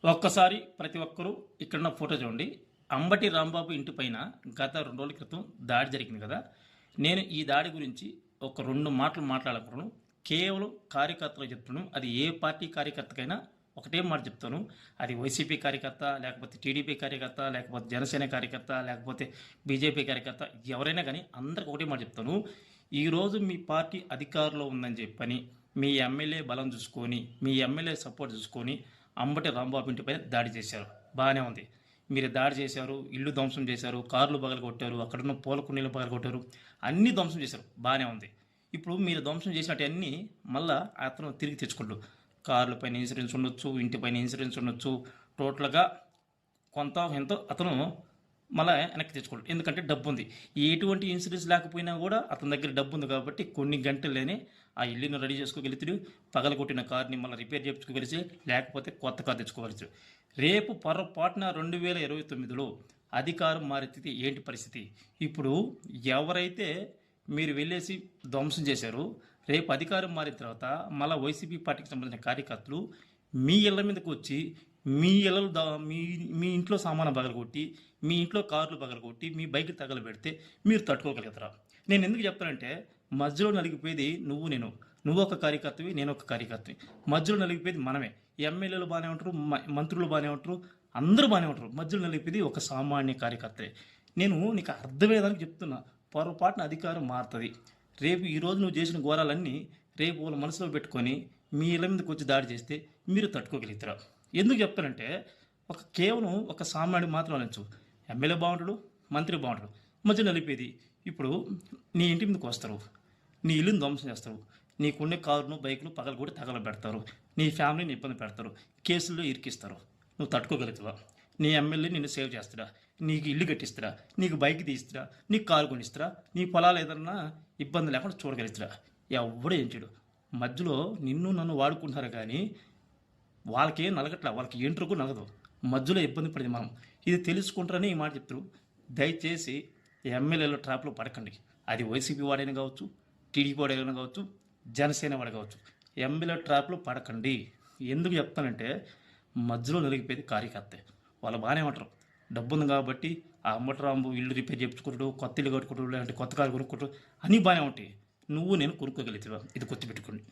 ఒక్కసారి ప్రతి ఒక్కరూ ఇక్కడున్న ఫోటో చూడండి. అంబటి రాంబాబు ఇంటి పైన గత 2 రోజుల క్రితం దాడి జరిగింది కదా! నేను ఈ దాడి గురించి ఒక 2 మాటలు మాట్లాడాలనుకుంటున్నాను. కేవలం కార్యకర్తలకు చెప్తున్నాను. అది ఏ పార్టీ కార్యకర్తకైనా ఒకటే మాట చెప్తాను. అది వైసీపీ కార్యకర్త, లేకపోతే టీడీపీ కార్యకర్త, లేకపోతే జనసేన కార్యకర్త, లేకపోతే బీజేపీ కార్యకర్త, ఎవరైనా కానీ అందరికి ఒకటే మాట చెప్తాను. ఈరోజు మీ పార్టీ అధికారంలో ఉందని చెప్పని, మీ ఎమ్మెల్యే బలం చూసుకొని, మీ ఎమ్మెల్యే సపోర్ట్ చూసుకొని అంబటి రాంబాబు ఇంటిపైన దాడి చేశారు. బాగానే ఉంది. మీరు దాడి చేశారు, ఇల్లు ధ్వంసం చేశారు, కార్లు పగలగొట్టారు, అక్కడున్న పూల కుండీలు పగలగొట్టారు, అన్నీ ధ్వంసం చేశారు. బాగానే ఉంది. ఇప్పుడు మీరు ధ్వంసం చేసినట్టు అన్నీ మళ్ళీ అతను తిరిగి తెచ్చుకుంటూ కార్ల పైన ఇన్సూరెన్స్ ఉండొచ్చు, ఇంటిపైన ఇన్సూరెన్స్ ఉండొచ్చు, టోటల్గా కొంత ఎంతో అతను మళ్ళీ వెనక్కి తెచ్చుకోండి. ఎందుకంటే డబ్బు ఉంది. ఎటువంటి ఇన్సూరెన్స్ లేకపోయినా కూడా అతని దగ్గర డబ్బు ఉంది కాబట్టి కొన్ని గంటల్లోనే ఆ ఇల్లుని రెడీ చేసుకోగలుగుతాడు. పగలగొట్టిన కార్ని మళ్ళీ రిపేర్ చేయించుకోగలిసి, లేకపోతే కొత్త కార్ తెచ్చుకోగలుగుతాడు. రేపు పొరపాటున 2029లో అధికారం మారితే ఏంటి పరిస్థితి? ఇప్పుడు ఎవరైతే మీరు వెళ్ళేసి ధ్వంసం చేశారో, రేపు అధికారం మారిన తర్వాత మళ్ళీ వైసీపీ పార్టీకి సంబంధించిన కార్యకర్తలు మీ ఇళ్ల మీదకి వచ్చి మీ ఇళ్ళలో మీ మీ ఇంట్లో సామాను పగలగొట్టి, మీ ఇంట్లో కార్లు పగలగొట్టి, మీ బైక్ తగలబెడితే మీరు తట్టుకోగలుగుతారా? నేను ఎందుకు చెప్తానంటే, మధ్యలో నలిగిపోయేది నువ్వు ఒక కార్యకర్తవి, నేను ఒక కార్యకర్తవి. మధ్యలో నలిగిపోయేది మనమే. ఎమ్మెల్యేలు బాగానే ఉంటారు, మంత్రులు బాగానే ఉంటారు, అందరూ బాగానే ఉంటారు. మధ్యలో నలిగిపోయేది ఒక సామాన్య కార్యకర్తే. నేను నీకు అర్థమయ్యేదానికి చెప్తున్నా. పొరపాటున అధికారం మారుతుంది. రేపు ఈరోజు నువ్వు చేసిన ఘోరాలన్నీ రేపు వాళ్ళ మనసులో పెట్టుకొని మీ ఇళ్ళ మీదకి వచ్చి దాడి చేస్తే మీరు తట్టుకోగలుగుతారా? ఎందుకు చెప్తానంటే, కేవలం ఒక సామాన్యుడు మాత్రం అనొచ్చు. ఎమ్మెల్యే బాగుంటాడు, మంత్రి బాగుంటాడు, మధ్య నలిపేది. ఇప్పుడు నీ ఇంటి మీదకి వస్తారు, నీ ఇల్లుని ధ్వంసం చేస్తారు, నీకుండే కారును బైకులు పగలు కూడా తగలబెడతారు, నీ ఫ్యామిలీని ఇబ్బంది పెడతారు, కేసుల్లో ఇరికిస్తారు. నువ్వు తట్టుకోగలుగుతావా? నీ ఎమ్మెల్యే నిన్ను సేవ్ చేస్తాడా? నీకు ఇల్లు కట్టిస్తాడా? నీకు బైక్ తీస్తాడా? నీకు కారు కొనిస్తాడా? నీ పొలాలు ఏదన్నా ఇబ్బంది లేకుండా చూడగలుగుతాడా? ఎవడో ఏం చేయడు. మధ్యలో నిన్ను నన్ను వాడుకుంటున్నారు కానీ వాళ్ళకేం నలగట్లా, వాళ్ళకి ఏంట్రకు నలగదు. మధ్యలో ఇబ్బంది పడింది మనం. ఇది తెలుసుకుంటారని ఈ మాట చెప్తారు. దయచేసి ఎమ్మెల్యేల ట్రాప్లో పడకండి. అది వైసీపీ వాడైనా కావచ్చు, టీడీపీ వాడైనా కావచ్చు, జనసేన వాడు కావచ్చు. ఎమ్మెల్యే ట్రాప్లో పడకండి. ఎందుకు చెప్తానంటే, మధ్యలో నలిగిపోయేది కార్యకర్తే. వాళ్ళు బాగానే ఉంటారు, డబ్బు ఉంది కాబట్టి ఆ అంబటరాంబు ఇల్లు రిపేర్ చేయించుకుంటాడు, కొత్త ఇల్లు కట్టుకుంటాడు, లేదంటే కొత్త కారు కొనుక్కుంటాడు, అన్నీ బాగానే ఉంటాయి. నువ్వు నేను కొనుక్కోగలుగుతావా? ఇది గుర్తుపెట్టుకోండి.